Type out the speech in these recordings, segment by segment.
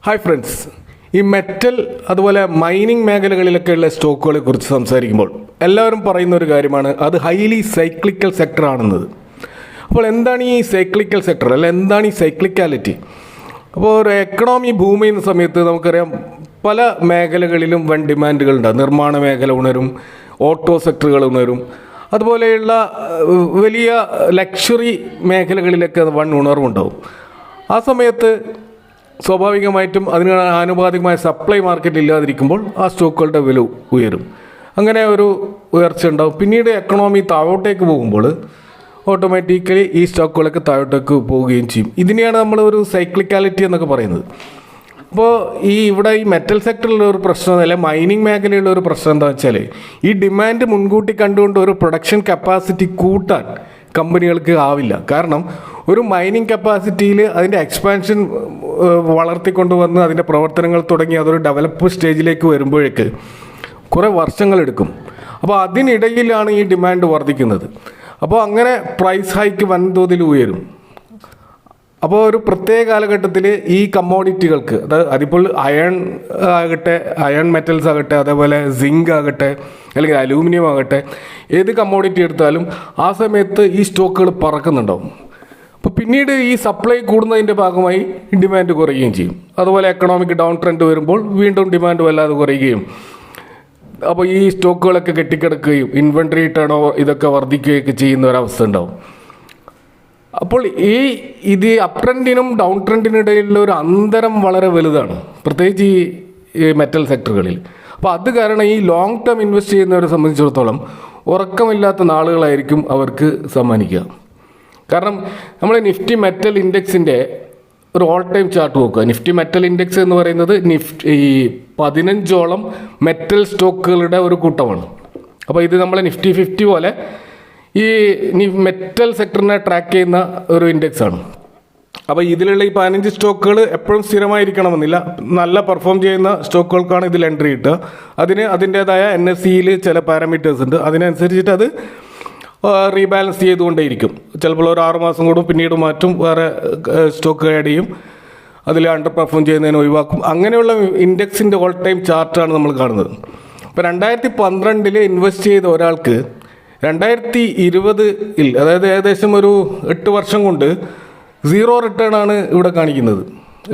Hi friends, ഈ metal അതുപോലെ mining മേഖലകളിലൊക്കെയുള്ള സ്റ്റോക്കുകളെ കുറിച്ച് സംസാരിക്കുമ്പോൾ എല്ലാവരും പറയുന്ന ഒരു കാര്യമാണ് അത് ഹൈലി സൈക്ലിക്കൽ സെക്ടർ ആണെന്നത്. അപ്പോൾ എന്താണ് ഈ സൈക്ലിക്കൽ സെക്ടർ, അല്ല എന്താണ് ഈ സൈക്ലിക്കാലിറ്റി? അപ്പോൾ ഒരു എക്കണോമി ബൂം ചെയ്യുന്ന സമയത്ത് നമുക്കറിയാം പല മേഖലകളിലും വൻ ഡിമാൻഡുകളുണ്ടാകും. നിർമ്മാണ മേഖല ഉണരും, ഓട്ടോ സെക്ടറുകൾ ഉണരും, അതുപോലെയുള്ള വലിയ ലക്ഷറി മേഖലകളിലൊക്കെ വൻ ഉണർവുണ്ടാവും. ആ സമയത്ത് സ്വാഭാവികമായിട്ടും അതിന് ആനുപാതികമായ സപ്ലൈ മാർക്കറ്റ് ഇല്ലാതിരിക്കുമ്പോൾ ആ സ്റ്റോക്കുകളുടെ വില ഉയരും. അങ്ങനെ ഒരു ഉയർച്ച ഉണ്ടാവും. പിന്നീട് എക്കണോമി താഴോട്ടേക്ക് പോകുമ്പോൾ ഓട്ടോമാറ്റിക്കലി ഈ സ്റ്റോക്കുകളൊക്കെ താഴോട്ടേക്ക് പോവുകയും ചെയ്യും. ഇതിനെയാണ് നമ്മൾ ഒരു സൈക്ലിക്കാലിറ്റി എന്നൊക്കെ പറയുന്നത്. അപ്പോൾ ഇവിടെ ഈ മെറ്റൽ സെക്ടറിലുള്ള ഒരു പ്രശ്നം, അല്ലെ മൈനിങ് മേഖലയുള്ള ഒരു പ്രശ്നം എന്താ വെച്ചാൽ ഈ ഡിമാൻഡ് മുൻകൂട്ടി കണ്ടുകൊണ്ട് ഒരു പ്രൊഡക്ഷൻ കപ്പാസിറ്റി കൂട്ടാൻ കമ്പനികൾക്ക് ആവില്ല. കാരണം ഒരു മൈനിങ് കപ്പാസിറ്റിയിൽ അതിൻ്റെ എക്സ്പാൻഷൻ വളർത്തിക്കൊണ്ടുവന്ന് അതിൻ്റെ പ്രവർത്തനങ്ങൾ തുടങ്ങി അതൊരു ഡെവലപ്പ് സ്റ്റേജിലേക്ക് വരുമ്പോഴേക്ക് കുറേ വർഷങ്ങളെടുക്കും. അപ്പോൾ അതിനിടയിലാണ് ഈ ഡിമാൻഡ് വർദ്ധിക്കുന്നത്. അപ്പോൾ അങ്ങനെ പ്രൈസ് ഹൈക്ക് വൻതോതിൽ ഉയരും. അപ്പോൾ ഒരു പ്രത്യേക കാലഘട്ടത്തിൽ ഈ കമ്മോഡിറ്റികൾക്ക്, അതിപ്പോൾ അയൺ ആകട്ടെ, അയൺ മെറ്റൽസ് ആകട്ടെ, അതേപോലെ സിങ്ക് ആകട്ടെ, അല്ലെങ്കിൽ അലൂമിനിയം ആകട്ടെ, ഏത് കമ്മോഡിറ്റി എടുത്താലും ആ സമയത്ത് ഈ സ്റ്റോക്കുകൾ പറക്കുന്നുണ്ടാവും. അപ്പോൾ പിന്നീട് ഈ സപ്ലൈ കൂടുന്നതിൻ്റെ ഭാഗമായി ഡിമാൻഡ് കുറയുകയും ചെയ്യും. അതുപോലെ എക്കണോമിക് ഡൗൺ ട്രെൻഡ് വരുമ്പോൾ വീണ്ടും ഡിമാൻഡ് വല്ലാതെ കുറയുകയും അപ്പോൾ ഈ സ്റ്റോക്കുകളൊക്കെ കെട്ടിക്കിടക്കുകയും ഇൻവെൻട്രി ടേൺ ഓവർ ഇതൊക്കെ വർദ്ധിക്കുകയൊക്കെ ചെയ്യുന്ന ഒരവസ്ഥ ഉണ്ടാവും. അപ്പോൾ ഇത് അപ് ട്രെൻഡിനും ഡൗൺ ട്രെൻഡിനിടയിലുള്ള ഒരു അന്തരം വളരെ വലുതാണ്, പ്രത്യേകിച്ച് ഈ മെറ്റൽ സെക്ടറുകളിൽ. അപ്പോൾ അത് കാരണം ഈ ലോങ് ടേം ഇൻവെസ്റ്റ് ചെയ്യുന്നവരെ സംബന്ധിച്ചിടത്തോളം ഉറക്കമില്ലാത്ത നാളുകളായിരിക്കും അവർക്ക് സമ്മാനിക്കുക. കാരണം നമ്മൾ നിഫ്റ്റി മെറ്റൽ ഇൻഡെക്സിൻ്റെ ഒരു ഓൾ ടൈം ചാർട്ട് നോക്കുക. നിഫ്റ്റി മെറ്റൽ ഇൻഡെക്സ് എന്ന് പറയുന്നത് ഈ 15ഓളം മെറ്റൽ സ്റ്റോക്കുകളുടെ ഒരു കൂട്ടമാണ്. അപ്പോൾ ഇത് നമ്മളെ നിഫ്റ്റി 50 പോലെ ഈ മെറ്റൽ സെക്ടറിനെ ട്രാക്ക് ചെയ്യുന്ന ഒരു ഇൻഡെക്സ് ആണ്. അപ്പോൾ ഇതിലുള്ള ഈ 15 സ്റ്റോക്കുകൾ എപ്പോഴും സ്ഥിരമായിരിക്കണമെന്നില്ല. നല്ല പെർഫോം ചെയ്യുന്ന സ്റ്റോക്കുകൾക്കാണ് ഇതിൽ എൻട്രി കിട്ടുക. അതിന് അതിൻ്റേതായ NSEയിൽ ചില പാരാമീറ്റേഴ്സ് ഉണ്ട്. അതിനനുസരിച്ചിട്ട് അത് റീബാലൻസ് ചെയ്തുകൊണ്ടേയിരിക്കും. ചിലപ്പോൾ ഒരു 6 മാസം കൂടും, പിന്നീട് മാറ്റും, വേറെ സ്റ്റോക്ക് ആഡ് ചെയ്യും, അതിൽ അണ്ടർ പെർഫോം ചെയ്യുന്നതിന് ഒഴിവാക്കും. അങ്ങനെയുള്ള ഇൻഡെക്സിൻ്റെ ഓൾ ടൈം ചാർട്ടാണ് നമ്മൾ കാണുന്നത്. ഇപ്പോൾ 2012 ഇൻവെസ്റ്റ് ചെയ്ത ഒരാൾക്ക് 2020 അതായത് ഏകദേശം ഒരു 8 വർഷം കൊണ്ട് 0 റിട്ടേൺ ആണ് ഇവിടെ കാണിക്കുന്നത്.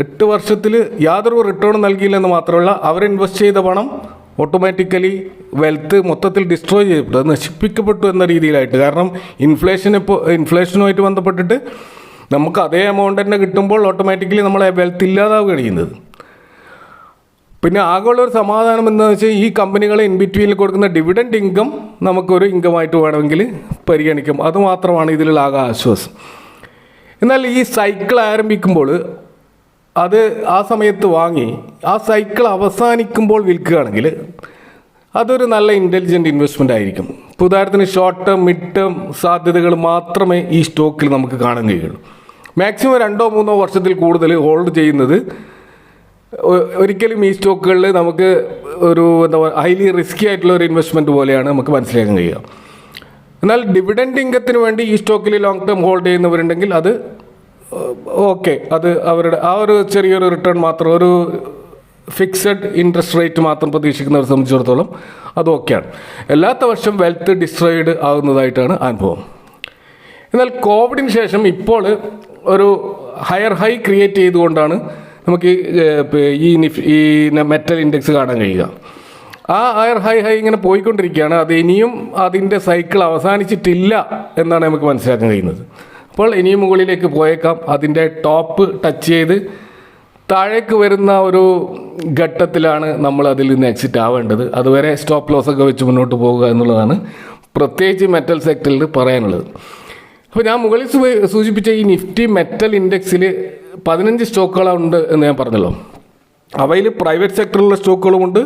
8 വർഷത്തിൽ യാതൊരു റിട്ടേൺ നൽകിയില്ലെന്ന് മാത്രമല്ല, അവർ ഇൻവെസ്റ്റ് ചെയ്ത പണം ഓട്ടോമാറ്റിക്കലി വെൽത്ത് മൊത്തത്തിൽ ഡിസ്ട്രോയ് ചെയ്യപ്പെട്ടു, അത് നശിപ്പിക്കപ്പെട്ടു എന്ന രീതിയിലായിട്ട്. കാരണം ഇൻഫ്ലേഷനുമായിട്ട് ബന്ധപ്പെട്ടിട്ട് നമുക്ക് അതേ എമൗണ്ട് തന്നെ കിട്ടുമ്പോൾ ഓട്ടോമാറ്റിക്കലി നമ്മളെ വെൽത്ത് ഇല്ലാതാവുകയാണ് ചെയ്യുന്നത്. പിന്നെ ആകെയുള്ളൊരു സമാധാനം എന്താണെന്ന് വെച്ചാൽ ഈ കമ്പനികളെ ഇൻ ബിറ്റ്വീനിൽ കൊടുക്കുന്ന ഡിവിഡൻഡ് ഇൻകം നമുക്കൊരു ഇൻകമായിട്ട് വേണമെങ്കിൽ പരിഗണിക്കാം. അതുമാത്രമാണ് ഇതിലുള്ള ആകെ ആശ്വാസം. എന്നാൽ ഈ സൈക്കിൾ ആരംഭിക്കുമ്പോൾ അത് ആ സമയത്ത് വാങ്ങി ആ സൈക്കിൾ അവസാനിക്കുമ്പോൾ വിൽക്കുകയാണെങ്കിൽ അതൊരു നല്ല ഇൻ്റലിജൻറ്റ് ഇൻവെസ്റ്റ്മെൻ്റ് ആയിരിക്കും. ഇപ്പോൾ ഉദാഹരണത്തിന് ഷോർട്ട് ടേം, മിഡ് ടേം സാധ്യതകൾ മാത്രമേ ഈ സ്റ്റോക്കിൽ നമുക്ക് കാണാൻ കഴിയുള്ളൂ. മാക്സിമം 2-3 വർഷത്തിൽ കൂടുതൽ ഹോൾഡ് ചെയ്യുന്നത് ഒരിക്കലും ഈ സ്റ്റോക്കുകളിൽ നമുക്ക് ഒരു ഹൈലി റിസ്കി ആയിട്ടുള്ള ഒരു ഇൻവെസ്റ്റ്മെൻറ്റ് പോലെയാണ് നമുക്ക് മനസ്സിലാക്കാൻ കഴിയുക. എന്നാൽ ഡിവിഡൻഡ് ഇൻകത്തിന് വേണ്ടി ഈ സ്റ്റോക്കിൽ ലോങ് ടേം ഹോൾഡ് ചെയ്യുന്നവരുണ്ടെങ്കിൽ അത് ഓക്കെ, അത് അവരുടെ ആ ഒരു ചെറിയൊരു റിട്ടേൺ മാത്രം, ഒരു ഫിക്സഡ് ഇൻട്രസ്റ്റ് റേറ്റ് മാത്രം പ്രതീക്ഷിക്കുന്നവരെ സംബന്ധിച്ചിടത്തോളം അത് ഓക്കെയാണ്. അല്ലാത്ത വർഷം വെൽത്ത് ഡിസ്ട്രോയിഡ് ആകുന്നതായിട്ടാണ് അനുഭവം. എന്നാൽ കോവിഡിന് ശേഷം ഇപ്പോൾ ഒരു ഹയർ ഹൈ ക്രിയേറ്റ് ചെയ്തുകൊണ്ടാണ് നമുക്ക് ഈ മെറ്റൽ ഇൻഡെക്സ് കാണാൻ കഴിയുക. ആ ഹയർ ഹൈ ഇങ്ങനെ പോയിക്കൊണ്ടിരിക്കുകയാണ്. അത് ഇനിയും അതിൻ്റെ സൈക്കിൾ അവസാനിച്ചിട്ടില്ല എന്നാണ് നമുക്ക് മനസ്സിലാക്കാൻ കഴിയുന്നത്. അപ്പോൾ ഇനിയും മുകളിലേക്ക് പോയേക്കാം. അതിൻ്റെ ടോപ്പ് ടച്ച് ചെയ്ത് താഴേക്ക് വരുന്ന ഒരു ഘട്ടത്തിലാണ് നമ്മൾ അതിൽ നിന്ന് എക്സിറ്റ് ആവേണ്ടത്. അതുവരെ സ്റ്റോപ്പ് ലോസൊക്കെ വെച്ച് മുന്നോട്ട് പോകുക എന്നുള്ളതാണ് പ്രത്യേകിച്ച് മെറ്റൽ സെക്ടറിൽ പറയാനുള്ളത്. അപ്പോൾ ഞാൻ മുകളിൽ സൂചിപ്പിച്ച ഈ നിഫ്റ്റി മെറ്റൽ ഇൻഡെക്സിൽ 15 സ്റ്റോക്കുകളുണ്ട് എന്ന് ഞാൻ പറഞ്ഞല്ലോ. അവയിൽ പ്രൈവറ്റ് സെക്ടറിലുള്ള സ്റ്റോക്കുകളുമുണ്ട്,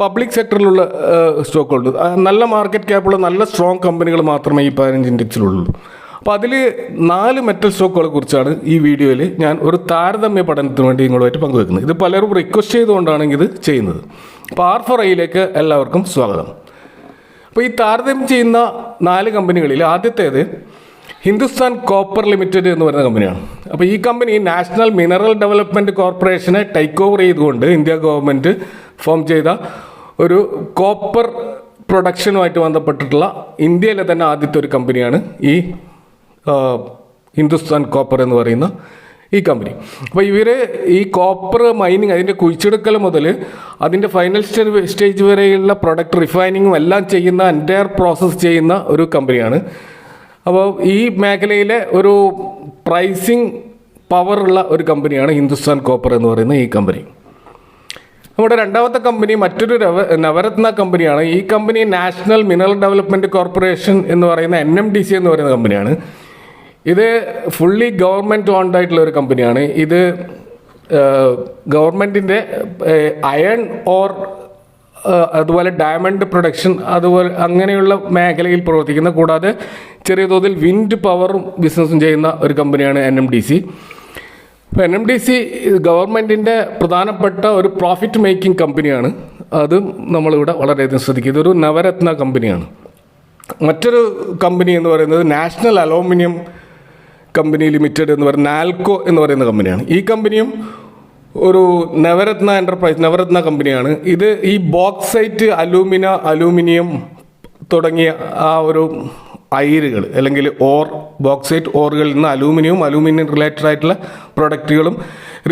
പബ്ലിക് സെക്ടറിലുള്ള സ്റ്റോക്കുകളുണ്ട്. നല്ല മാർക്കറ്റ് ക്യാപ്പുള്ള നല്ല സ്ട്രോങ് കമ്പനികൾ മാത്രമേ ഈ 15 ഇൻഡെക്സിലുള്ളൂ. അപ്പോൾ അതിൽ 4 മെറ്റൽ സ്റ്റോക്കുകളെ കുറിച്ചാണ് ഈ വീഡിയോയിൽ ഞാൻ ഒരു താരതമ്യ പഠനത്തിന് വേണ്ടി നിങ്ങളുമായിട്ട് പങ്കുവെക്കുന്നത്. ഇത് പലരും റിക്വസ്റ്റ് ചെയ്തുകൊണ്ടാണ് ഇത് ചെയ്യുന്നത്. അപ്പോൾ R4Iയിലേക്ക് എല്ലാവർക്കും സ്വാഗതം. അപ്പോൾ ഈ താരതമ്യം ചെയ്യുന്ന 4 കമ്പനികളിൽ ആദ്യത്തേത് ഹിന്ദുസ്ഥാൻ കോപ്പർ ലിമിറ്റഡ് എന്ന് പറയുന്ന കമ്പനിയാണ്. അപ്പോൾ ഈ കമ്പനി നാഷണൽ മിനറൽ ഡെവലപ്മെൻറ്റ് കോർപ്പറേഷനെ ടേക്ക് ഓവർ ചെയ്തുകൊണ്ട് ഇന്ത്യ ഗവൺമെൻറ് ഫോം ചെയ്ത ഒരു കോപ്പർ പ്രൊഡക്ഷനുമായിട്ട് ബന്ധപ്പെട്ടിട്ടുള്ള ഇന്ത്യയിലെ തന്നെ ആദ്യത്തെ ഒരു കമ്പനിയാണ് ഈ ഹിന്ദുസ്ഥാൻ കോപ്പർ എന്ന് പറയുന്ന ഈ കമ്പനി. അപ്പോൾ ഇവർ ഈ കോപ്പർ മൈനിങ്, അതിൻ്റെ കുഴിച്ചെടുക്കൽ മുതൽ അതിൻ്റെ ഫൈനൽ സ്റ്റേജ് വരെയുള്ള പ്രൊഡക്റ്റ് റിഫൈനിങ്ങും എല്ലാം ചെയ്യുന്ന എൻറ്റയർ പ്രോസസ്സ് ചെയ്യുന്ന ഒരു കമ്പനിയാണ്. അപ്പോൾ ഈ മേഖലയിലെ ഒരു പ്രൈസിങ് പവറുള്ള ഒരു കമ്പനിയാണ് ഹിന്ദുസ്ഥാൻ കോപ്പർ എന്ന് പറയുന്ന ഈ കമ്പനി. നമ്മുടെ രണ്ടാമത്തെ കമ്പനി മറ്റൊരു നവരത്ന കമ്പനിയാണ്. ഈ company national mineral development corporation എന്ന് പറയുന്ന NMDC എന്ന് പറയുന്ന കമ്പനിയാണ്. ഇത് ഫുള്ളി ഗവൺമെൻറ് ഓൺഡ് ആയിട്ടുള്ള ഒരു കമ്പനിയാണ്. ഇത് ഗവൺമെൻറ്റിൻ്റെ അയൺ ഓർ അതുപോലെ ഡയമണ്ട് പ്രൊഡക്ഷൻ അതുപോലെ അങ്ങനെയുള്ള മേഖലയിൽ പ്രവർത്തിക്കുന്ന, കൂടാതെ ചെറിയ തോതിൽ വിൻഡ് പവറും ബിസിനസ്സും ചെയ്യുന്ന ഒരു കമ്പനിയാണ് NMDC. ഇപ്പോൾ NMDC ഗവൺമെൻറ്റിൻ്റെ പ്രധാനപ്പെട്ട ഒരു പ്രോഫിറ്റ് മേക്കിംഗ് കമ്പനിയാണ്. അതും നമ്മളിവിടെ വളരെയധികം ശ്രദ്ധിക്കുക. ഇതൊരു നവരത്ന കമ്പനിയാണ്. മറ്റൊരു കമ്പനി എന്ന് പറയുന്നത് നാഷണൽ അലൂമിനിയം കമ്പനി ലിമിറ്റഡ് എന്ന് പറയുന്ന നാൽക്കോ എന്ന് പറയുന്ന കമ്പനിയാണ്. ഈ കമ്പനിയും ഒരു നവരത്ന കമ്പനിയാണ്. ഇത് ഈ ബോക്സൈറ്റ്, അലൂമിനിയം തുടങ്ങിയ ആ ഒരു അയിരുകൾ അല്ലെങ്കിൽ ബോക്സൈറ്റ് ഓറുകളിൽ നിന്ന് അലൂമിനിയം റിലേറ്റഡ് ആയിട്ടുള്ള പ്രൊഡക്റ്റുകളും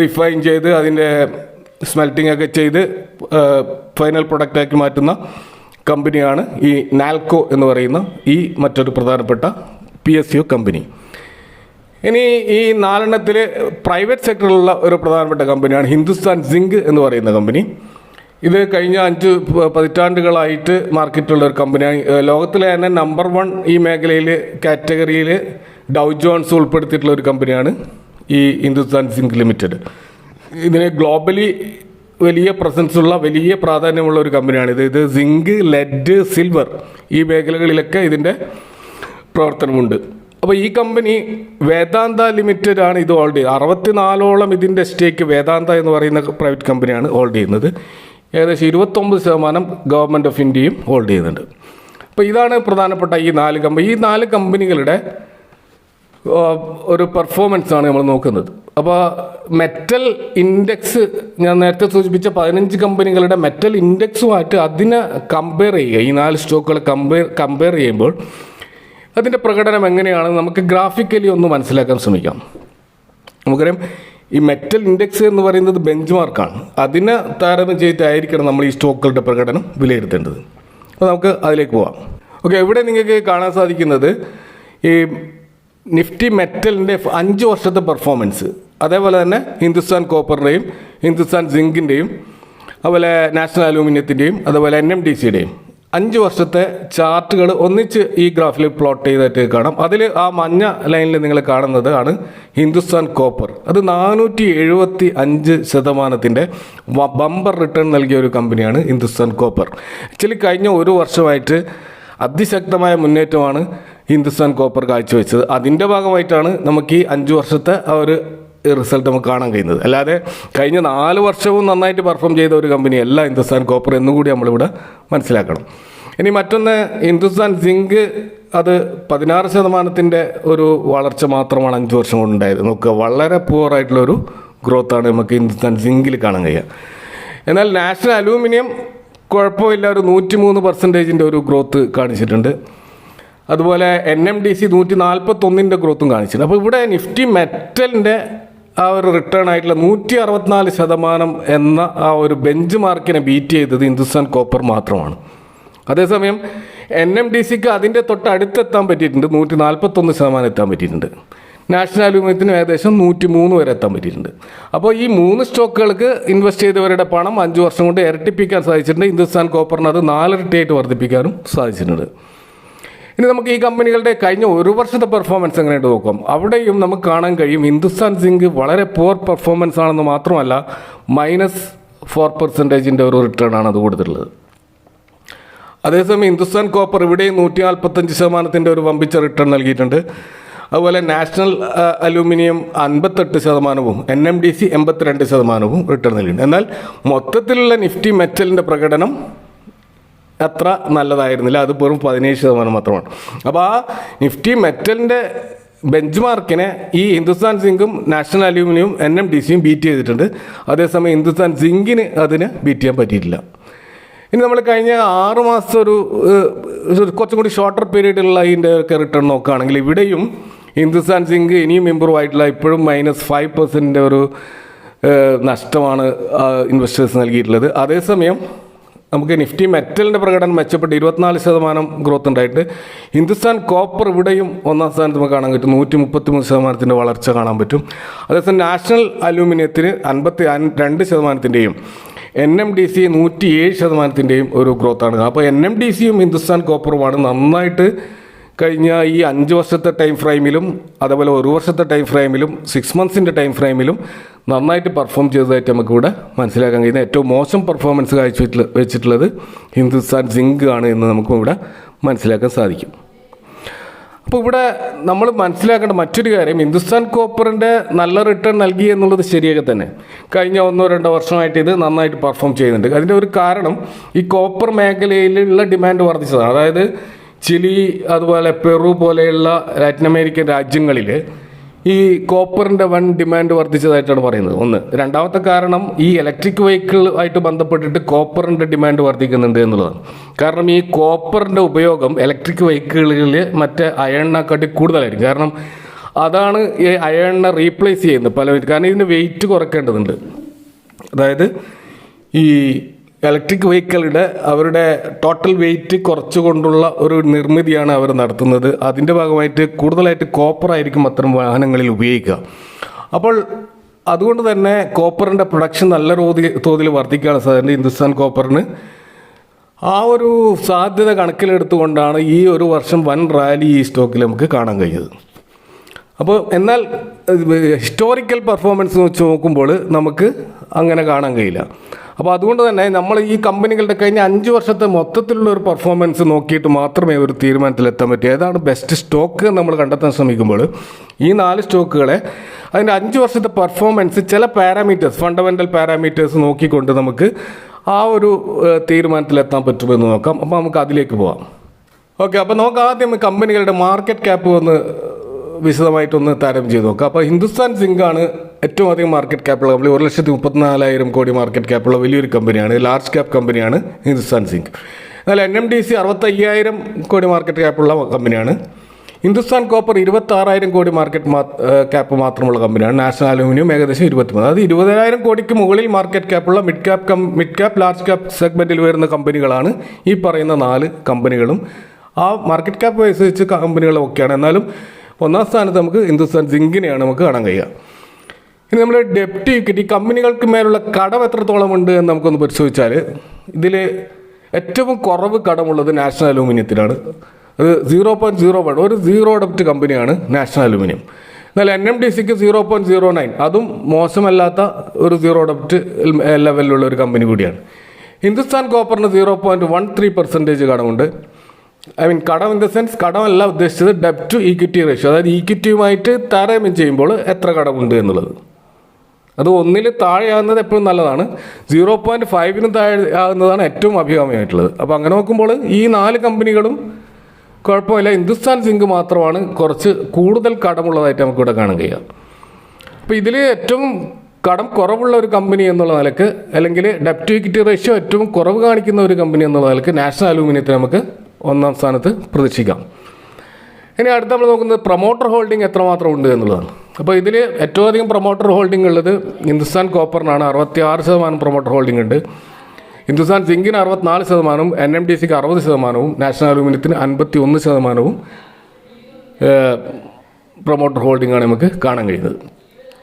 റിഫൈൻ ചെയ്ത് അതിൻ്റെ സ്മെൽറ്റിംഗ് ഒക്കെ ചെയ്ത് ഫൈനൽ പ്രൊഡക്റ്റാക്കി മാറ്റുന്ന കമ്പനിയാണ് ഈ നാൽക്കോ എന്ന് പറയുന്ന ഈ മറ്റൊരു പ്രധാനപ്പെട്ട PSU കമ്പനി. ഇനി ഈ നാലെണ്ണത്തിൽ പ്രൈവറ്റ് സെക്ടറിലുള്ള ഒരു പ്രധാനപ്പെട്ട കമ്പനിയാണ് ഹിന്ദുസ്ഥാൻ സിങ്ക് എന്ന് പറയുന്ന കമ്പനി. ഇത് കഴിഞ്ഞ 5 പതിറ്റാണ്ടുകളായിട്ട് മാർക്കറ്റിലുള്ള ഒരു കമ്പനിയാണ്. ലോകത്തിലെ തന്നെ നമ്പർ 1 ഈ മേഖലയിൽ കാറ്റഗറിയിൽ ഡൗ ജോൺസ് ഉൾപ്പെടുത്തിയിട്ടുള്ള ഒരു കമ്പനിയാണ് ഈ ഹിന്ദുസ്ഥാൻ സിങ്ക് ലിമിറ്റഡ്. ഇതിന് ഗ്ലോബലി വലിയ പ്രസൻസുള്ള, വലിയ പ്രാധാന്യമുള്ള ഒരു കമ്പനിയാണിത്. ഇത് സിങ്ക്, ലെഡ്, സിൽവർ ഈ മേഖലകളിലൊക്കെ ഇതിൻ്റെ പ്രവർത്തനമുണ്ട്. അപ്പോൾ ഈ കമ്പനി വേദാന്ത ലിമിറ്റഡ് ആണ് ഇത് ഹോൾഡ് ചെയ്യുന്നത്. 64ഓളം ഇതിൻ്റെ സ്റ്റേക്ക് വേദാന്ത എന്ന് പറയുന്ന പ്രൈവറ്റ് കമ്പനിയാണ് ഹോൾഡ് ചെയ്യുന്നത്. ഏകദേശം 29% ഗവൺമെൻറ് ഓഫ് ഇന്ത്യയും ഹോൾഡ് ചെയ്യുന്നുണ്ട്. അപ്പോൾ ഇതാണ് പ്രധാനപ്പെട്ട ഈ 4 കമ്പനി. ഈ 4 കമ്പനികളുടെ ഒരു പെർഫോമൻസ് ആണ് നമ്മൾ നോക്കുന്നത്. അപ്പോൾ മെറ്റൽ ഇൻഡെക്സ്, ഞാൻ നേരത്തെ സൂചിപ്പിച്ച 15 കമ്പനികളുടെ മെറ്റൽ ഇൻഡെക്സുമായിട്ട് അതിനെ കമ്പയർ ചെയ്യുക, ഈ 4 സ്റ്റോക്കുകൾ കമ്പയർ ചെയ്യുമ്പോൾ അതിൻ്റെ പ്രകടനം എങ്ങനെയാണെന്ന് നമുക്ക് ഗ്രാഫിക്കലി ഒന്ന് മനസ്സിലാക്കാൻ ശ്രമിക്കാം. നമുക്കറിയാം, ഈ മെറ്റൽ ഇൻഡെക്സ് എന്ന് പറയുന്നത് ബെഞ്ച് മാർക്കാണ്. അതിനെ താരതമ്യം ചെയ്തിട്ടായിരിക്കണം നമ്മൾ ഈ സ്റ്റോക്കുകളുടെ പ്രകടനം വിലയിരുത്തേണ്ടത്. അപ്പോൾ നമുക്ക് അതിലേക്ക് പോവാം. ഓക്കെ, ഇവിടെ നിങ്ങൾക്ക് കാണാൻ സാധിക്കുന്നത് ഈ നിഫ്റ്റി മെറ്റലിൻ്റെ 5 വർഷത്തെ പെർഫോമൻസ്, അതേപോലെ തന്നെ ഹിന്ദുസ്ഥാൻ കോപ്പറിൻ്റെയും ഹിന്ദുസ്ഥാൻ സിങ്കിൻ്റെയും അതുപോലെ നാഷണൽ അലൂമിനിയത്തിൻ്റെയും അതുപോലെ NMDCയുടെയും 5 വർഷത്തെ ചാർട്ടുകൾ ഒന്നിച്ച് ഈ ഗ്രാഫിൽ പ്ലോട്ട് ചെയ്തിട്ട് കാണാം. അതിൽ ആ മഞ്ഞ ലൈനിൽ നിങ്ങൾ കാണുന്നത് ആണ് ഹിന്ദുസ്ഥാൻ കോപ്പർ. അത് 475% ബമ്പർ റിട്ടേൺ നൽകിയ ഒരു കമ്പനിയാണ് ഹിന്ദുസ്ഥാൻ കോപ്പർ. ആക്ച്വലി കഴിഞ്ഞ ഒരു വർഷമായിട്ട് അതിശക്തമായ മുന്നേറ്റമാണ് ഹിന്ദുസ്ഥാൻ കോപ്പർ കാഴ്ചവെച്ചത്. അതിൻ്റെ ഭാഗമായിട്ടാണ് നമുക്ക് ഈ 5 വർഷത്തെ ആ ഒരു റിസൾട്ട് നമുക്ക് കാണാൻ കഴിയുന്നത്. അല്ലാതെ കഴിഞ്ഞ 4 വർഷവും നന്നായിട്ട് പെർഫോം ചെയ്ത ഒരു കമ്പനിയല്ല ഹിന്ദുസ്ഥാൻ കോപ്പർ എന്നുകൂടി നമ്മളിവിടെ മനസ്സിലാക്കണം. ഇനി മറ്റൊന്ന് ഹിന്ദുസ്ഥാൻ സിങ്ക്, അത് 16% ഒരു വളർച്ച മാത്രമാണ് 5 വർഷം കൊണ്ടുണ്ടായത്. നോക്കുക, വളരെ പുവറായിട്ടുള്ളൊരു ഗ്രോത്താണ് നമുക്ക് ഹിന്ദുസ്ഥാൻ സിങ്കിൽ കാണാൻ കഴിയുക. എന്നാൽ നാഷണൽ അലൂമിനിയം കുഴപ്പമില്ല, ഒരു 103% ഒരു ഗ്രോത്ത് കാണിച്ചിട്ടുണ്ട്. അതുപോലെ NMDC 141% ഗ്രോത്തും കാണിച്ചിട്ടുണ്ട്. അപ്പോൾ ഇവിടെ നിഫ്റ്റി മെറ്റലിൻ്റെ ആ ഒരു റിട്ടേൺ ആയിട്ടുള്ള 164% എന്ന ആ ഒരു ബെഞ്ച് മാർക്കിനെ ബീറ്റ് ചെയ്തത് ഹിന്ദുസ്ഥാൻ കോപ്പർ മാത്രമാണ്. അതേസമയം NMDCക്ക് അതിൻ്റെ തൊട്ടടുത്തെത്താൻ പറ്റിയിട്ടുണ്ട്, 141% എത്താൻ പറ്റിയിട്ടുണ്ട്. നാഷണൽ അലൂമിനിയത്തിന് ഏകദേശം 103 വരെ എത്താൻ പറ്റിയിട്ടുണ്ട്. അപ്പോൾ ഈ 3 സ്റ്റോക്കുകൾക്ക് ഇൻവെസ്റ്റ് ചെയ്തവരുടെ പണം 5 വർഷം കൊണ്ട് ഇരട്ടിപ്പിക്കാൻ സാധിച്ചിട്ടുണ്ട്. ഹിന്ദുസ്ഥാൻ കോപ്പറിന് അത് 4 ഇരട്ടിയായിട്ട് വർദ്ധിപ്പിക്കാനും സാധിച്ചിട്ടുണ്ട്. ഇനി നമുക്ക് ഈ കമ്പനികളുടെ കഴിഞ്ഞ ഒരു വർഷത്തെ പെർഫോമൻസ് എങ്ങനെയായിട്ട് നോക്കാം. അവിടെയും നമുക്ക് കാണാൻ കഴിയും ഹിന്ദുസ്ഥാൻ സിങ്ക് വളരെ പുവർ പെർഫോമൻസ് ആണെന്ന് മാത്രമല്ല, -4% ഒരു റിട്ടേൺ ആണ് അത് കൊടുത്തിട്ടുള്ളത്. അതേസമയം ഹിന്ദുസ്ഥാൻ കോപ്പർ ഇവിടെയും 145% ഒരു വമ്പിച്ച റിട്ടേൺ നൽകിയിട്ടുണ്ട്. അതുപോലെ നാഷണൽ അലൂമിനിയം 58%, NMDC 82% റിട്ടേൺ നൽകിയിട്ടുണ്ട്. എന്നാൽ മൊത്തത്തിലുള്ള നിഫ്റ്റി മെറ്റലിൻ്റെ പ്രകടനം അത്ര നല്ലതായിരുന്നില്ല, അത് വെറും 17% മാത്രമാണ്. അപ്പോൾ ആ നിഫ്റ്റി മെറ്റലിൻ്റെ ബെഞ്ച് മാർക്കിനെ ഈ ഹിന്ദുസ്ഥാൻ സിങ്കും നാഷണൽ അലൂമിനിയം NMDCയും ബീറ്റ് ചെയ്തിട്ടുണ്ട്. അതേസമയം ഹിന്ദുസ്ഥാൻ സിങ്കിന് അതിന് ബീറ്റ് ചെയ്യാൻ പറ്റിയിട്ടില്ല. ഇനി നമ്മൾ കഴിഞ്ഞ 6 മാസം ഒരു കുറച്ചും കൂടി ഷോർട്ടർ പീരീഡിലുള്ള അതിൻ്റെ ഒക്കെ റിട്ടേൺ നോക്കുകയാണെങ്കിൽ ഇവിടെയും ഹിന്ദുസ്ഥാൻ സിങ്ക് ഇനിയും ഇമ്പ്രൂവ് ആയിട്ടില്ല. ഇപ്പോഴും -5% ഒരു നഷ്ടമാണ് ഇൻവെസ്റ്റേഴ്സ് നൽകിയിട്ടുള്ളത്. അതേസമയം നമുക്ക് നിഫ്റ്റി മെറ്റലിൻ്റെ പ്രകടനം മെച്ചപ്പെട്ട് 24% ഗ്രോത്ത് ഉണ്ടായിട്ട് ഹിന്ദുസ്ഥാൻ കോപ്പർ ഇവിടെയും 1ാം സ്ഥാനത്ത് നമുക്ക് കാണാൻ പറ്റും. 133% വളർച്ച കാണാൻ പറ്റും. അതേസമയം നാഷണൽ അലൂമിനിയത്തിന് 52%, NMDC 107% ഒരു ഗ്രോത്താണ്. അപ്പോൾ NMDCയും ഹിന്ദുസ്ഥാൻ കോപ്പറുമാണ് നന്നായിട്ട് കഴിഞ്ഞ ഈ 5 വർഷത്തെ ടൈം ഫ്രെയിമിലും അതേപോലെ 1 വർഷത്തെ ടൈം ഫ്രെയിമിലും 6 മന്ത്സിൻ്റെ ടൈം ഫ്രെയിമിലും നന്നായിട്ട് പെർഫോം ചെയ്തതായിട്ട് നമുക്കിവിടെ മനസ്സിലാക്കാൻ കഴിയുന്ന ഏറ്റവും മോശം പെർഫോമൻസ് വെച്ചിട്ടുള്ളത് ഹിന്ദുസ്ഥാൻ സിങ്ക് ആണ് എന്ന് നമുക്കും ഇവിടെ മനസ്സിലാക്കാൻ സാധിക്കും. അപ്പോൾ ഇവിടെ നമ്മൾ മനസ്സിലാക്കേണ്ട മറ്റൊരു കാര്യം, ഹിന്ദുസ്ഥാൻ കോപ്പറിൻ്റെ നല്ല റിട്ടേൺ നൽകി എന്നുള്ളത് ശരിയൊക്കെ തന്നെ. കഴിഞ്ഞ 1-2 വർഷമായിട്ട് ഇത് നന്നായിട്ട് പെർഫോം ചെയ്യുന്നുണ്ട്. അതിൻ്റെ ഒരു കാരണം ഈ കോപ്പർ മേഖലയിലുള്ള ഡിമാൻഡ് വർദ്ധിച്ചതാണ്. അതായത് ചിലി അതുപോലെ പെറു പോലെയുള്ള ലാറ്റിൻ അമേരിക്കൻ രാജ്യങ്ങളിൽ ഈ കോപ്പറിൻ്റെ വൻ ഡിമാൻഡ് വർദ്ധിച്ചതായിട്ടാണ് പറയുന്നത്. ഒന്ന്. രണ്ടാമത്തെ കാരണം ഈ ഇലക്ട്രിക് വെഹിക്കിൾ ആയിട്ട് ബന്ധപ്പെട്ടിട്ട് കോപ്പറിൻ്റെ ഡിമാൻഡ് വർദ്ധിക്കുന്നുണ്ട് എന്നുള്ളതാണ്. കാരണം ഈ കോപ്പറിൻ്റെ ഉപയോഗം ഇലക്ട്രിക് വെഹിക്കിളുകളിൽ മറ്റേ അയണിനെക്കാട്ടി കൂടുതലായിരിക്കും. കാരണം അതാണ് ഈ അയണിനെ റീപ്ലേസ് ചെയ്യുന്നത് പലവരും. കാരണം ഇതിന് വെയിറ്റ് കുറയ്ക്കേണ്ടതുണ്ട്. അതായത് ഈ ഇലക്ട്രിക് വെഹിക്കിളുടെ അവരുടെ ടോട്ടൽ വെയിറ്റ് കുറച്ചുകൊണ്ടുള്ള ഒരു നിർമ്മിതിയാണ് അവർ നടത്തുന്നത്. അതിൻ്റെ ഭാഗമായിട്ട് കൂടുതലായിട്ട് കോപ്പറായിരിക്കും അത്തരം വാഹനങ്ങളിൽ ഉപയോഗിക്കുക. അപ്പോൾ അതുകൊണ്ട് തന്നെ കോപ്പറിൻ്റെ പ്രൊഡക്ഷൻ നല്ല തോതിൽ വർദ്ധിക്കുകയാണ് സാധാരണ. ഹിന്ദുസ്ഥാൻ കോപ്പറിന് ആ ഒരു സാധ്യത കണക്കിലെടുത്തുകൊണ്ടാണ് ഈ ഒരു വർഷം വൻ റാലി ഈ സ്റ്റോക്കിൽ നമുക്ക് കാണാൻ കഴിഞ്ഞത്. അപ്പോൾ എന്നാൽ ഹിസ്റ്റോറിക്കൽ പെർഫോമൻസ് വെച്ച് നോക്കുമ്പോൾ നമുക്ക് അങ്ങനെ കാണാൻ കഴിയില്ല. അപ്പോൾ അതുകൊണ്ട് തന്നെ നമ്മൾ ഈ കമ്പനികളുടെ കഴിഞ്ഞ 5 വർഷത്തെ മൊത്തത്തിലുള്ള ഒരു പെർഫോമൻസ് നോക്കിയിട്ട് മാത്രമേ ഒരു തീരുമാനത്തിലെത്താൻ പറ്റൂ. ഏതാണ് ബെസ്റ്റ് സ്റ്റോക്ക് നമ്മൾ കണ്ടെത്താൻ ശ്രമിക്കുമ്പോൾ ഈ 4 സ്റ്റോക്കുകളെ അതിൻ്റെ 5 വർഷത്തെ പെർഫോമൻസ് ചില പാരാമീറ്റേഴ്സ്, ഫണ്ടമെൻ്റൽ പാരാമീറ്റേഴ്സ് നോക്കിക്കൊണ്ട് നമുക്ക് ആ ഒരു തീരുമാനത്തിലെത്താൻ പറ്റുമെന്ന് നോക്കാം. അപ്പോൾ നമുക്ക് അതിലേക്ക് പോകാം. ഓക്കെ, അപ്പോൾ നമുക്ക് ആദ്യം കമ്പനികളുടെ മാർക്കറ്റ് ക്യാപ്പ് ഒന്ന് വിശദമായിട്ടൊന്ന് താരതമ്യം ചെയ്ത് നോക്കാം. അപ്പോൾ ഹിന്ദുസ്ഥാൻ സിങ്കാണ് ഏറ്റവും അധികം മാർക്കറ്റ് ക്യാപ്പുള്ള കമ്പനി. 1,34,000 കോടി മാർക്കറ്റ് ക്യാപ്പുള്ള വലിയൊരു കമ്പനിയാണ്, ലാർജ് ക്യാപ്പ് കമ്പനിയാണ് ഹിന്ദുസ്ഥാൻ സിങ്ക്. എന്നാൽ NMDC 65,000 കോടി മാർക്കറ്റ് ക്യാപ്പുള്ള കമ്പനിയാണ്. ഹിന്ദുസ്ഥാൻ കോപ്പർ 26,000 കോടി മാർക്കറ്റ് ക്യാപ്പ് മാത്രമുള്ള കമ്പനിയാണ്. നാഷണൽ അലൂമിനിയം ഏകദേശം 23. അതായത് 20,000 കോടിക്ക് മുകളിൽ മാർക്കറ്റ് ക്യാപ്പുള്ള മിഡ് ക്യാപ്പ് ലാർജ് ക്യാപ്പ് സെഗ്മെൻറ്റിൽ വരുന്ന കമ്പനികളാണ് ഈ പറയുന്ന 4 കമ്പനികളും. ആ മാർക്കറ്റ് ക്യാപ്പ് വൈസ് വെച്ച് കമ്പനികളൊക്കെയാണ്. എന്നാലും 1ാം സ്ഥാനത്ത് നമുക്ക് ഹിന്ദുസ്ഥാൻ സിങ്കിനെയാണ് നമുക്ക് കാണാൻ കഴിയുക. ഇനി നമ്മൾ ഡെപ്റ്റ് ഇക്വിറ്റി, കമ്പനികൾക്ക് മേലുള്ള കടം എത്രത്തോളം ഉണ്ട് എന്ന് നമുക്കൊന്ന് പരിശോധിച്ചാൽ ഇതിൽ ഏറ്റവും കുറവ് കടമുള്ളത് നാഷണൽ അലൂമിനിയത്തിലാണ്. അത് 0.01, ഒരു സീറോ ഡെപ്റ്റ് കമ്പനിയാണ് നാഷണൽ അലൂമിനിയം. എന്നാൽ NMDCക്ക് 0.09, അതും മോശമല്ലാത്ത ഒരു സീറോ ഡെപ്റ്റ് ലെവലിലുള്ള ഒരു കമ്പനി കൂടിയാണ്. ഹിന്ദുസ്ഥാൻ കോപ്പറിന് 0.13% കടമുണ്ട്. കടം ഇൻ ദ സെൻസ്, കടമല്ല ഉദ്ദേശിച്ചത്, ഡെപ്റ്റ് ടു ഈക്വിറ്റി റേഷ്യോ, അതായത് ഈക്വിറ്റിയുമായിട്ട് താരതമ്യം ചെയ്യുമ്പോൾ എത്ര കടമുണ്ട് എന്നുള്ളത്. അത് 1ൽ താഴെയാകുന്നത് എപ്പോഴും നല്ലതാണ്. 0.5ന് താഴെ ആകുന്നതാണ് ഏറ്റവും അഭികാമ്യമായിട്ടുള്ളത്. അപ്പോൾ അങ്ങനെ നോക്കുമ്പോൾ ഈ 4 കമ്പനികളും കുഴപ്പമില്ല. ഹിന്ദുസ്ഥാൻ സിങ്ക് മാത്രമാണ് കുറച്ച് കൂടുതൽ കടമുള്ളതായിട്ട് നമുക്കിവിടെ കാണാൻ കഴിയുക. അപ്പോൾ ഇതിൽ ഏറ്റവും കടം കുറവുള്ള ഒരു കമ്പനി എന്നുള്ള നിലക്ക്, അല്ലെങ്കിൽ ഡെപ്റ്റ് ടു ഈക്വിറ്റി റേഷ്യോ ഏറ്റവും കുറവ് കാണിക്കുന്ന ഒരു കമ്പനി എന്നുള്ള നിലക്ക് നാഷണൽ അലൂമിനിയത്തിന് നമുക്ക് 1ാം സ്ഥാനത്ത് പ്രതീക്ഷിക്കാം. ഇനി അടുത്ത് നമ്മൾ നോക്കുന്നത് പ്രൊമോട്ടർ ഹോൾഡിംഗ് എത്രമാത്രം ഉണ്ട് എന്നുള്ളതാണ്. അപ്പോൾ ഇതിൽ ഏറ്റവും അധികം പ്രൊമോട്ടർ ഹോൾഡിംഗ് ഉള്ളത് ഹിന്ദുസ്ഥാൻ കോപ്പറിനാണ്. 66% പ്രൊമോട്ടർ ഹോൾഡിംഗ് ഉണ്ട്. ഹിന്ദുസ്ഥാൻ സിങ്കിന് 64%, NMDCക്ക് 60%, നാഷണൽ അലൂമിനിയത്തിന് 51% പ്രൊമോട്ടർ ഹോൾഡിംഗ് ആണ് നമുക്ക് കാണാൻ കഴിയുന്നത്.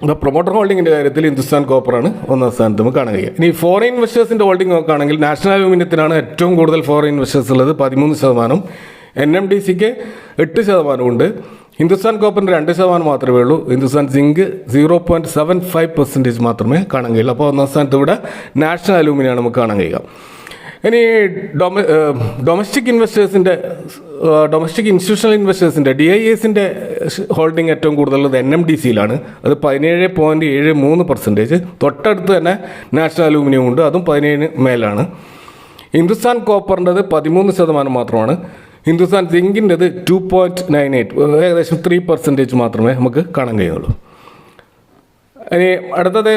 അപ്പോൾ പ്രൊമോട്ടർ ഹോൾഡിങ്ങിൻ്റെ കാര്യത്തിൽ ഹിന്ദുസ്ഥാൻ കോപ്പറാണ് 1ാം സ്ഥാനത്ത് നമുക്ക് കാണാൻ കഴിയുക. ഇനി ഫോറിൻ ഇൻവെസ്റ്റേഴ്സിൻ്റെ ഹോൾഡിംഗ് നോക്കുകയാണെങ്കിൽ നാഷണൽ അലൂമിനിയത്തിനാണ് ഏറ്റവും കൂടുതൽ ഫോറിൻ ഇൻവെസ്റ്റേഴ്സ് ഉള്ളത്, 13%. NMDCക്ക് 8% ഉണ്ട്. ഹിന്ദുസ്ഥാൻ കോപ്പറിന് 2% മാത്രമേ ഉള്ളൂ. ഹിന്ദുസ്ഥാൻ സിങ്ക് 0.75% മാത്രമേ കാണാൻ കഴിയുള്ളൂ. അപ്പോൾ 1ാം സ്ഥാനത്ത് ഇവിടെ നാഷണൽ അലൂമിനിയാണ് നമുക്ക് കാണാൻ കഴിയുക. ഇനി ഡൊമസ്റ്റിക് ഇൻസ്റ്റിറ്റ്യൂഷണൽ ഇൻവെസ്റ്റേഴ്സിൻ്റെ DIAസിൻ്റെ ഹോൾഡിംഗ് ഏറ്റവും കൂടുതലുള്ളത് NMDCയിലാണ്. അത് 17.73%. തൊട്ടടുത്ത് തന്നെ നാഷണൽ അലൂമിനിയം ഉണ്ട്, അതും 17 മേലാണ്. ഹിന്ദുസ്ഥാൻ കോപ്പറിൻ്റെത് 13% മാത്രമാണ്. ഹിന്ദുസ്ഥാൻ സിങ്കിൻ്റെത് 2.98, ഏകദേശം 3% മാത്രമേ നമുക്ക് കാണാൻ കഴിയുള്ളൂ. ഇനി അടുത്തത്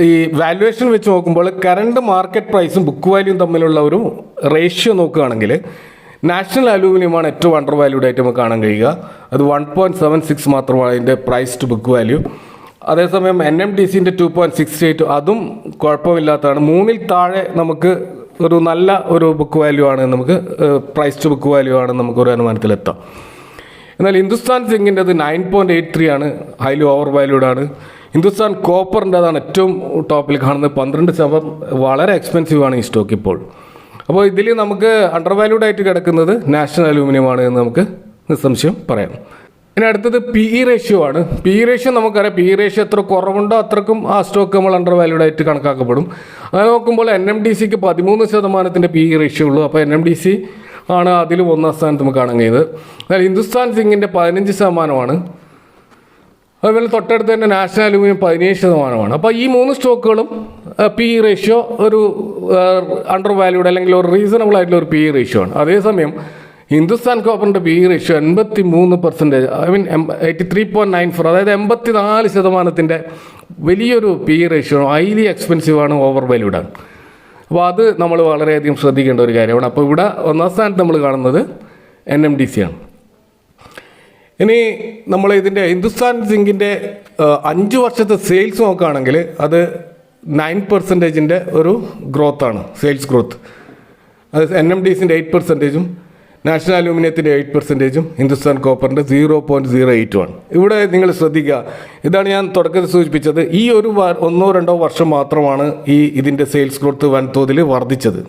ഈ വാല്യുവേഷൻ വെച്ച് നോക്കുമ്പോൾ കറണ്ട് മാർക്കറ്റ് പ്രൈസും ബുക്ക് വാല്യൂയും തമ്മിലുള്ള ഒരു റേഷ്യോ നോക്കുകയാണെങ്കിൽ നാഷണൽ അലൂമിനിയമാണ് ഏറ്റവും അണ്ടർ വാല്യൂഡ് ആയിട്ട് നമുക്ക് കാണാൻ കഴിയുക. അത് 1.76 മാത്രമാണ് അതിൻ്റെ പ്രൈസ് ടു ബുക്ക് വാല്യൂ. അതേസമയം NMDCൻ്റെ 2.68 അതും കുഴപ്പമില്ലാത്തതാണ്. 3-ൽ താഴെ നമുക്ക് ഒരു നല്ല ഒരു ബുക്ക് വാല്യൂ ആണ്, നമുക്ക് പ്രൈസ് ടു ബുക്ക് വാല്യൂ ആണ് നമുക്കൊരു അനുമാനത്തിലെത്താം. എന്നാൽ ഹിന്ദുസ്ഥാൻ സിങ്കിൻ്റെത് 9.83 ആണ്, ഹൈലി ഓവർ വാല്യൂഡ് ആണ്. ഹിന്ദുസ്ഥാൻ കോപ്പറിൻ്റെ അതാണ് ഏറ്റവും ടോപ്പിൽ കാണുന്നത്, 12%, വളരെ എക്സ്പെൻസീവ് ആണ് ഈ സ്റ്റോക്ക് ഇപ്പോൾ. അപ്പോൾ ഇതിൽ നമുക്ക് അണ്ടർ വാല്യൂഡ് ആയിട്ട് കിടക്കുന്നത് നാഷണൽ അലൂമിനിയമാണ് എന്ന് നമുക്ക് നിസ്സംശയം പറയാം. ഇനി അടുത്തത് PE റേഷ്യോ ആണ്. PE റേഷ്യോ നമുക്കറിയാം, PE റേഷ്യോ എത്ര കുറവുണ്ടോ അത്രക്കും ആ സ്റ്റോക്ക് നമ്മൾ അണ്ടർ വാല്യൂഡ് ആയിട്ട് കണക്കാക്കപ്പെടും. അത് നോക്കുമ്പോൾ NMDCക്ക് 13% PE റേഷ്യോ ഉള്ളൂ. അപ്പോൾ NMDC ആണ് അതിൽ 1ാം സ്ഥാനത്ത് നമുക്ക് കാണാൻ കഴിയുന്നത്. എന്നാൽ ഹിന്ദുസ്ഥാൻ സിങ്കിൻ്റെ 15%. അതുപോലെ തൊട്ടടുത്ത് തന്നെ നാഷണൽ അലൂമിനിയം 17%. അപ്പോൾ ഈ 3 സ്റ്റോക്കുകളും PE റേഷ്യോ ഒരു അണ്ടർ വാല്യൂഡ് അല്ലെങ്കിൽ ഒരു റീസണബിൾ ആയിട്ടുള്ള ഒരു PE റേഷ്യോ ആണ്. അതേസമയം ഹിന്ദുസ്ഥാൻ കോപ്പറിൻ്റെ PE റേഷ്യോ 83%, ഐ മീൻ 83.94, അതായത് 84% വലിയൊരു PE റേഷ്യോ, ഹൈലി എക്സ്പെൻസീവ് ആണ്, ഓവർ വാല്യൂഡ് ആണ്. അപ്പോൾ അത് നമ്മൾ വളരെയധികം ശ്രദ്ധിക്കേണ്ട ഒരു കാര്യമാണ്. അപ്പോൾ ഇവിടെ 1ാം സ്ഥാനത്ത് നമ്മൾ കാണുന്നത് NMDC ആണ്. ഇനി നമ്മൾ ഇതിൻ്റെ ഹിന്ദുസ്ഥാൻ സിങ്കിൻ്റെ 5 വർഷത്തെ സെയിൽസ് നോക്കുകയാണെങ്കിൽ അത് 9%-ൻ്റെ ഒരു ഗ്രോത്താണ്, സെയിൽസ് ഗ്രോത്ത്. അത് NMDCൻ്റെ 8%-ഉം നാഷണൽ അലൂമിനിയത്തിൻ്റെ 8%-ഉം ഹിന്ദുസ്ഥാൻ കോപ്പറിൻ്റെ 0.08 ആണ്. ഇവിടെ നിങ്ങൾ ശ്രദ്ധിക്കുക, ഇതാണ് ഞാൻ തുടക്കത്തിൽ സൂചിപ്പിച്ചത്, ഈ ഒരു 1-2 വർഷം മാത്രമാണ് ഇതിൻ്റെ സെയിൽസ് ഗ്രോത്ത് വൻതോതിൽ വർദ്ധിച്ചത്.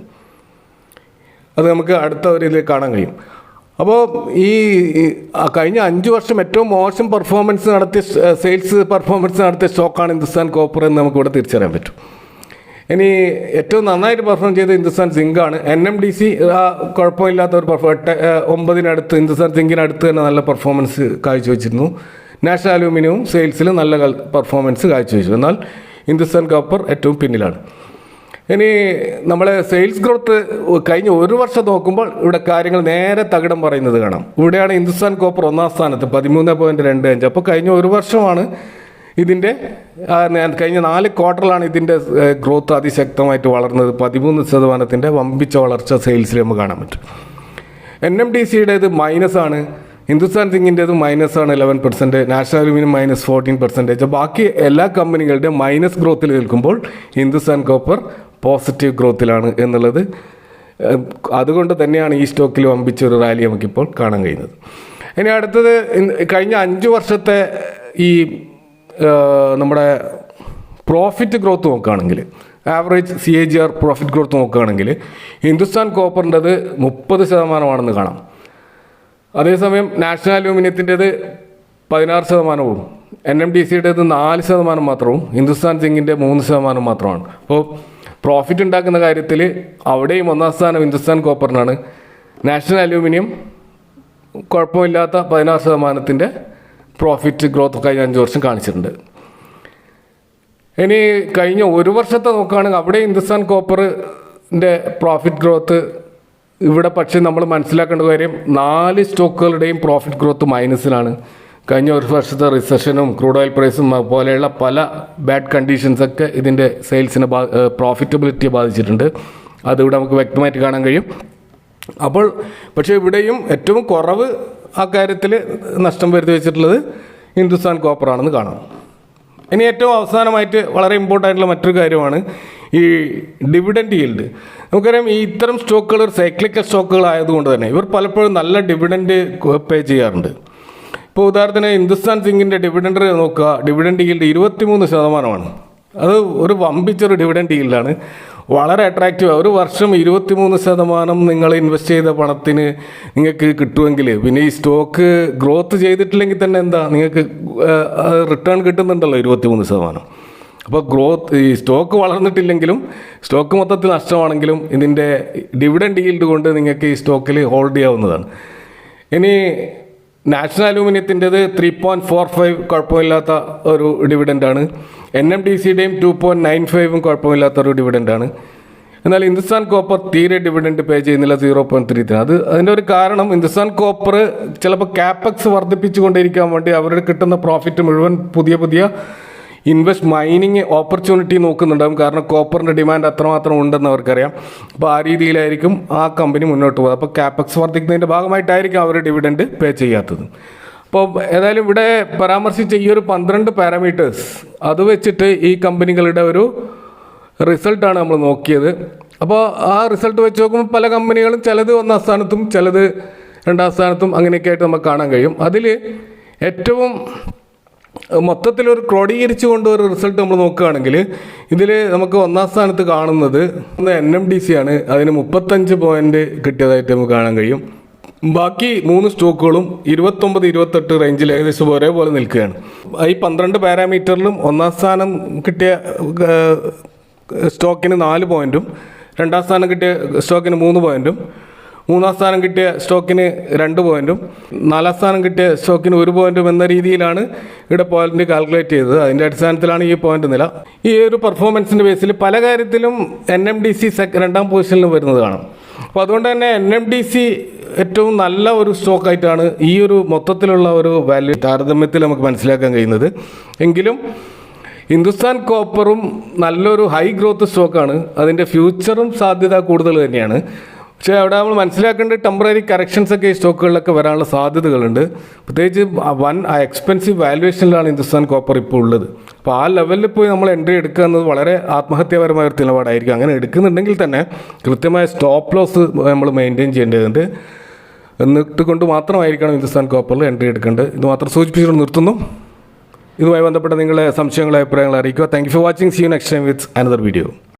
അത് നമുക്ക് അടുത്ത ഒരു ഇതിൽ കാണാൻ കഴിയും. അപ്പോൾ ഈ കഴിഞ്ഞ 5 വർഷം ഏറ്റവും മോശം പെർഫോമൻസ് നടത്തിയ സെയിൽസ് പെർഫോമൻസ് നടത്തിയ സ്റ്റോക്കാണ് ഹിന്ദുസ്ഥാൻ കോപ്പർ എന്ന് നമുക്കിവിടെ തിരിച്ചറിയാൻ പറ്റും. ഇനി ഏറ്റവും നന്നായിട്ട് പെർഫോം ചെയ്ത ഹിന്ദുസ്ഥാൻ സിങ്കാണ്. NMDC കുഴപ്പമില്ലാത്ത ഒരു 9-നടുത്ത് ഹിന്ദുസ്ഥാൻ സിങ്കിനടുത്ത് തന്നെ നല്ല പെർഫോമൻസ് കാഴ്ചവെച്ചിരുന്നു. നാഷണൽ അലൂമിനിയവും സെയിൽസിൽ നല്ല പെർഫോമൻസ് കാഴ്ചവെച്ചു. എന്നാൽ ഹിന്ദുസ്ഥാൻ കോപ്പർ ഏറ്റവും പിന്നിലാണ്. ഇനി നമ്മളെ സെയിൽസ് ഗ്രോത്ത് കഴിഞ്ഞ ഒരു വർഷം നോക്കുമ്പോൾ ഇവിടെ കാര്യങ്ങൾ നേരെ തകിടം പറയുന്നത് കാണാം. ഇവിടെയാണ് ഹിന്ദുസ്ഥാൻ കോപ്പർ 1ാം സ്ഥാനത്ത് 13.25. അപ്പോൾ കഴിഞ്ഞ ഒരു വർഷമാണ് ഇതിൻ്റെ, കഴിഞ്ഞ 4 ക്വാർട്ടറിലാണ് ഇതിൻ്റെ ഗ്രോത്ത് അതിശക്തമായിട്ട് വളർന്നത്. 13% വമ്പിച്ച വളർച്ച സെയിൽസിൽ നമുക്ക് കാണാൻ പറ്റും. NMDCയുടേത് മൈനസാണ്, ഹിന്ദുസ്ഥാൻ സിങ്കിൻ്റേത് മൈനസാണ് 11%, നാഷണൽ അലൂമിനിയം -14%. ബാക്കി എല്ലാ കമ്പനികളുടെയും മൈനസ് ഗ്രോത്തിൽ നിൽക്കുമ്പോൾ ഹിന്ദുസ്ഥാൻ കോപ്പർ പോസിറ്റീവ് ഗ്രോത്തിലാണ് എന്നുള്ളത്. അതുകൊണ്ട് തന്നെയാണ് ഈ സ്റ്റോക്കിൽ വമ്പിച്ചൊരു റാലി നമുക്കിപ്പോൾ കാണാൻ കഴിയുന്നത്. ഇനി അടുത്തത് കഴിഞ്ഞ 5 വർഷത്തെ ഈ നമ്മുടെ പ്രോഫിറ്റ് ഗ്രോത്ത് നോക്കുകയാണെങ്കിൽ, ആവറേജ് CAGR പ്രോഫിറ്റ് ഗ്രോത്ത് നോക്കുകയാണെങ്കിൽ ഹിന്ദുസ്ഥാൻ കോപ്പറിൻ്റെത് 30% കാണാം. അതേസമയം നാഷണൽ അലൂമിനിയത്തിൻ്റെത് 16%, NMDCയുടേത് 4% മാത്രവും, ഹിന്ദുസ്ഥാൻ സിങ്കിൻ്റെ 3% മാത്രമാണ്. അപ്പോൾ പ്രോഫിറ്റ് ഉണ്ടാക്കുന്ന കാര്യത്തിൽ അവിടെയും 1ാം സ്ഥാനം ഹിന്ദുസ്ഥാൻ കോപ്പറിനാണ്. നാഷണൽ അലൂമിനിയം കുഴപ്പമില്ലാത്ത 16% പ്രോഫിറ്റ് ഗ്രോത്ത് കഴിഞ്ഞ 5 വർഷം കാണിച്ചിട്ടുണ്ട്. ഇനി കഴിഞ്ഞ ഒരു വർഷത്തെ നോക്കുകയാണെങ്കിൽ അവിടെ ഹിന്ദുസ്ഥാൻ കോപ്പറിൻ്റെ പ്രോഫിറ്റ് ഗ്രോത്ത്, ഇവിടെ പക്ഷേ നമ്മൾ മനസ്സിലാക്കേണ്ട കാര്യം 4 സ്റ്റോക്കുകളുടെയും പ്രോഫിറ്റ് ഗ്രോത്ത് മൈനസിലാണ്. കഴിഞ്ഞ ഒരു വർഷത്തെ റിസഷനും ക്രൂഡ് ഓയിൽ പ്രൈസും പോലെയുള്ള പല ബാഡ് കണ്ടീഷൻസൊക്കെ ഇതിൻ്റെ സെയിൽസിനെ പ്രോഫിറ്റബിലിറ്റിയെ ബാധിച്ചിട്ടുണ്ട്. അതിവിടെ നമുക്ക് വ്യക്തമായിട്ട് കാണാൻ കഴിയും. അപ്പോൾ പക്ഷേ ഇവിടെയും ഏറ്റവും കുറവ് ആ കാര്യത്തിൽ നഷ്ടം വരുത്തി വെച്ചിട്ടുള്ളത് ഹിന്ദുസ്ഥാൻ കോപ്പറാണെന്ന് കാണാം. ഇനി ഏറ്റവും അവസാനമായിട്ട് വളരെ ഇമ്പോർട്ടൻ്റ് ആയിട്ടുള്ള മറ്റൊരു കാര്യമാണ് ഈ ഡിവിഡൻഡ് ഈൽഡ്. നമുക്കറിയാം ഈ ഇത്തരം സ്റ്റോക്കുകൾ ഒരു സൈക്ലിക്കൽ സ്റ്റോക്കുകൾ ആയതുകൊണ്ട് തന്നെ ഇവർ പലപ്പോഴും നല്ല ഡിവിഡൻഡ് പേ ചെയ്യാറുണ്ട്. ഇപ്പോൾ ഉദാഹരണത്തിന് ഹിന്ദുസ്ഥാൻ സിങ്കിൻ്റെ ഡിവിഡൻഡ് നോക്കുക, ഡിവിഡൻഡ് ഈൽഡ് 23%. അത് ഒരു വമ്പിച്ചൊരു ഡിവിഡൻഡ് ഈൽഡാണ്, വളരെ അട്രാക്റ്റീവ്. ഒരു വർഷം 23% നിങ്ങൾ ഇൻവെസ്റ്റ് ചെയ്ത പണത്തിന് നിങ്ങൾക്ക് കിട്ടുമെങ്കിൽ പിന്നെ ഈ സ്റ്റോക്ക് ഗ്രോത്ത് ചെയ്തിട്ടില്ലെങ്കിൽ തന്നെ എന്താ നിങ്ങൾക്ക് റിട്ടേൺ കിട്ടുന്നുണ്ടല്ലോ 23%. അപ്പോൾ ഗ്രോത്ത് ഈ സ്റ്റോക്ക് വളർന്നിട്ടില്ലെങ്കിലും സ്റ്റോക്ക് മൊത്തത്തിൽ നഷ്ടമാണെങ്കിലും ഇതിൻ്റെ ഡിവിഡൻഡ് ഈൽഡ് കൊണ്ട് നിങ്ങൾക്ക് ഈ സ്റ്റോക്കിൽ ഹോൾഡ് ചെയ്യാവുന്നതാണ്. ഇനി നാഷണൽ അലൂമിനിയത്തിൻ്റെത് 3.45 കുഴപ്പമില്ലാത്ത ഒരു ഡിവിഡൻഡാണ്. NMDCയുടെയും 2.95 കുഴപ്പമില്ലാത്തൊരു ഡിവിഡൻഡാണ്. എന്നാൽ ഹിന്ദുസ്ഥാൻ കോപ്പർ തീരെ ഡിവിഡൻഡ് പേ ചെയ്യുന്നില്ല 0.33. അതിൻ്റെ ഒരു കാരണം ഹിന്ദുസ്ഥാൻ കോപ്പർ ചിലപ്പോൾ ക്യാപെക്സ് വർദ്ധിപ്പിച്ചുകൊണ്ടിരിക്കാൻ വേണ്ടി അവരുടെ കിട്ടുന്ന പ്രോഫിറ്റ് മുഴുവൻ പുതിയ മൈനിങ് ഓപ്പർച്യൂണിറ്റി നോക്കുന്നുണ്ടാകും. കാരണം കോപ്പറിൻ്റെ ഡിമാൻഡ് അത്രമാത്രം ഉണ്ടെന്ന് അവർക്കറിയാം. അപ്പോൾ ആ രീതിയിലായിരിക്കും ആ കമ്പനി മുന്നോട്ട് പോകുക. അപ്പോൾ ക്യാപെക്സ് വർദ്ധിക്കുന്നതിൻ്റെ ഭാഗമായിട്ടായിരിക്കും അവർ ഡിവിഡൻഡ് പേ ചെയ്യാത്തത്. അപ്പോൾ ഏതായാലും ഇവിടെ പരാമർശിച്ച ഈ ഒരു 12 പാരാമീറ്റേഴ്സ് അത് വെച്ചിട്ട് ഈ കമ്പനികളുടെ ഒരു റിസൾട്ടാണ് നമ്മൾ നോക്കിയത്. അപ്പോൾ ആ റിസൾട്ട് വെച്ച് നോക്കുമ്പോൾ പല കമ്പനികളും ചിലത് 1ാം സ്ഥാനത്തും ചിലത് 2ാം സ്ഥാനത്തും അങ്ങനെയൊക്കെ ആയിട്ട് നമുക്ക് കാണാൻ കഴിയും. അതിൽ ഏറ്റവും മൊത്തത്തിലൊരു ക്രോഡീകരിച്ചു ഒരു റിസൾട്ട് നമ്മൾ നോക്കുകയാണെങ്കിൽ ഇതിൽ നമുക്ക് 1ാം സ്ഥാനത്ത് കാണുന്നത് NMDC ആണ്. അതിന് 35 പോയിന്റ് കിട്ടിയതായിട്ട് നമുക്ക് കാണാൻ കഴിയും. ബാക്കി 3 സ്റ്റോക്കുകളും 29-28 റേഞ്ചിൽ ഏകദേശം ഒരേപോലെ നിൽക്കുകയാണ്. ഈ 12 പാരാമീറ്ററിലും 1ാം സ്ഥാനം കിട്ടിയ സ്റ്റോക്കിന് 4 പോയിന്റും 2ാം സ്ഥാനം കിട്ടിയ സ്റ്റോക്കിന് 3 പോയിന്റും 3ാം സ്ഥാനം കിട്ടിയ സ്റ്റോക്കിന് 2 പോയിന്റും 4ാം സ്ഥാനം കിട്ടിയ സ്റ്റോക്കിന് 1 പോയിന്റും എന്ന രീതിയിലാണ് ഇവിടെ പോയിന്റ് കാൽക്കുലേറ്റ് ചെയ്തത്. അതിൻ്റെ അടിസ്ഥാനത്തിലാണ് ഈ പോയിന്റ് നില. ഈ ഒരു പെർഫോമൻസിൻ്റെ ബേസിൽ പല കാര്യത്തിലും NMDC 2ാം പൊസിഷനിൽ വരുന്നത് കാണാം. അപ്പോൾ അതുകൊണ്ട് തന്നെ NMDC ഏറ്റവും നല്ല ഒരു സ്റ്റോക്കായിട്ടാണ് ഈ ഒരു മൊത്തത്തിലുള്ള ഒരു വാല്യൂ താരതമ്യത്തിൽ നമുക്ക് മനസ്സിലാക്കാൻ കഴിയുന്നത്. എങ്കിലും ഹിന്ദുസ്ഥാൻ കോപ്പറും നല്ലൊരു ഹൈ ഗ്രോത്ത് സ്റ്റോക്കാണ്. അതിൻ്റെ ഫ്യൂച്ചറും സാധ്യത കൂടുതൽ തന്നെയാണ്. പക്ഷേ അവിടെ നമ്മൾ മനസ്സിലാക്കേണ്ട ടെമ്പററി കറക്ഷൻസ് ഒക്കെ ഈ സ്റ്റോക്കുകളിലൊക്കെ വരാനുള്ള സാധ്യതകളുണ്ട്. പ്രത്യേകിച്ച് എക്സ്പെൻസീവ് വാല്യുവേഷനിലാണ് ഹിന്ദുസ്ഥാൻ കോപ്പർ ഇപ്പോൾ ഉള്ളത്. അപ്പോൾ ആ ലെവലിൽ പോയി നമ്മൾ എൻട്രി എടുക്കുക എന്നത് വളരെ ആത്മഹത്യാപരമായ ഒരു നിലപാടായിരിക്കും. അങ്ങനെ എടുക്കുന്നുണ്ടെങ്കിൽ തന്നെ കൃത്യമായ സ്റ്റോപ്പ് ലോസ് നമ്മൾ മെയിൻറ്റെയിൻ ചെയ്യേണ്ടതുണ്ട്. എന്നിട്ട് കൊണ്ട് മാത്രമായിരിക്കണം ഹിന്ദുസ്ഥാൻ കോപ്പറിൽ എൻട്രി എടുക്കേണ്ടത്. ഇത് മാത്രം സൂചിപ്പിച്ചുകൊണ്ട് നിർത്തുന്നു. ഇതുമായി ബന്ധപ്പെട്ട നിങ്ങളുടെ സംശയങ്ങളെ അഭിപ്രായങ്ങൾ അറിയിക്കുക. Thank you for watching. See you next time with another video.